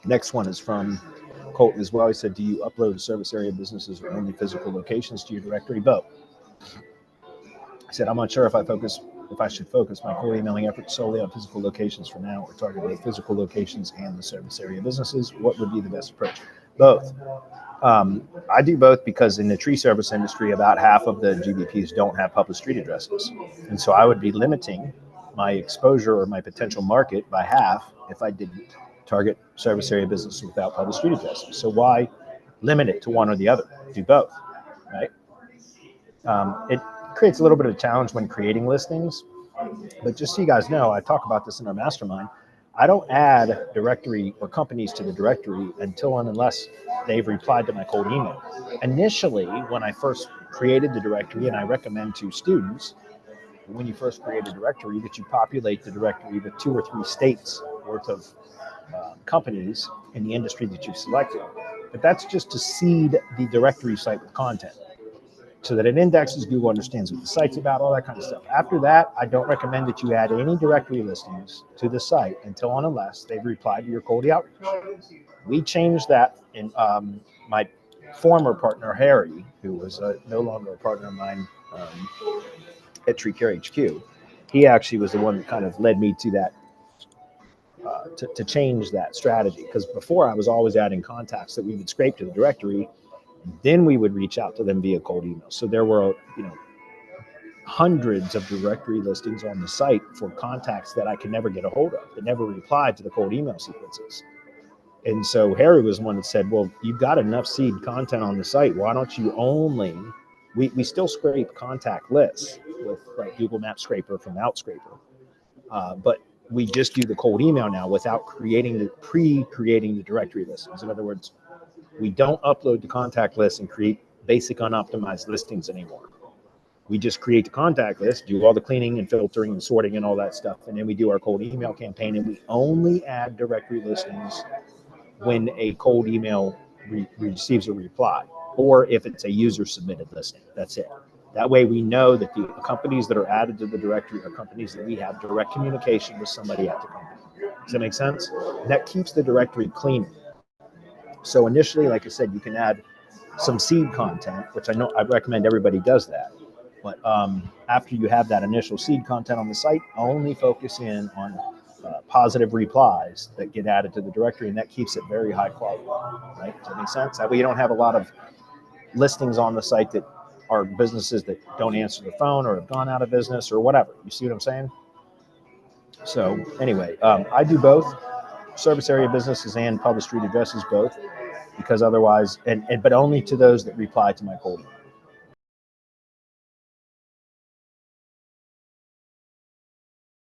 Next one is from Colton as well. He said, do you upload service area businesses or only physical locations to your directory? Both. He said, I'm unsure if I should focus my cold emailing efforts solely on physical locations for now or target both physical locations and the service area businesses. What would be the best approach? Both. I do both because in the tree service industry, about half of the GBPs don't have public street addresses. And so I would be limiting my exposure or my potential market by half if I didn't target service area businesses without public street addresses. So why limit it to one or the other? Do both, right? It creates a little bit of a challenge when creating listings, but just so you guys know, I talk about this in our mastermind. I don't add directory or companies to the directory until and unless they've replied to my cold email. Initially, when I first created the directory, and I recommend to students, when you first create a directory, that you populate the directory with 2 or 3 states worth of companies in the industry that you've selected. But that's just to seed the directory site with content, so that it indexes, Google understands what the site's about, all that kind of stuff. After that, I don't recommend that you add any directory listings to the site until and unless they've replied to your cold outreach. We changed that in my former partner, Harry, who was no longer a partner of mine at Tree Care HQ. He actually was the one that kind of led me to that, to change that strategy. Because before I was always adding contacts that we would scrape to the directory, then we would reach out to them via cold email. So there were, hundreds of directory listings on the site for contacts that I could never get a hold of, that never replied to the cold email sequences. And so Harry was one that said, well, you've got enough seed content on the site. Why don't you only, we still scrape contact lists with like Google Maps Scraper from Outscraper, but we just do the cold email now without creating the directory listings. In other words, we don't upload the contact list and create basic unoptimized listings anymore. We just create the contact list, do all the cleaning and filtering and sorting and all that stuff, and then we do our cold email campaign, and we only add directory listings when a cold email receives a reply, or if it's a user-submitted listing. That's it. That way we know that the companies that are added to the directory are companies that we have direct communication with somebody at the company. Does that make sense? And that keeps the directory clean. So initially, like I said, you can add some seed content, which I recommend everybody does that. But after you have that initial seed content on the site, only focus in on positive replies that get added to the directory, and that keeps it very high quality, right? Does that make sense? That way you don't have a lot of listings on the site that are businesses that don't answer the phone or have gone out of business or whatever. You see what I'm saying? So anyway, I do both service area businesses and public street addresses both, because otherwise, but only to those that reply to my cold email.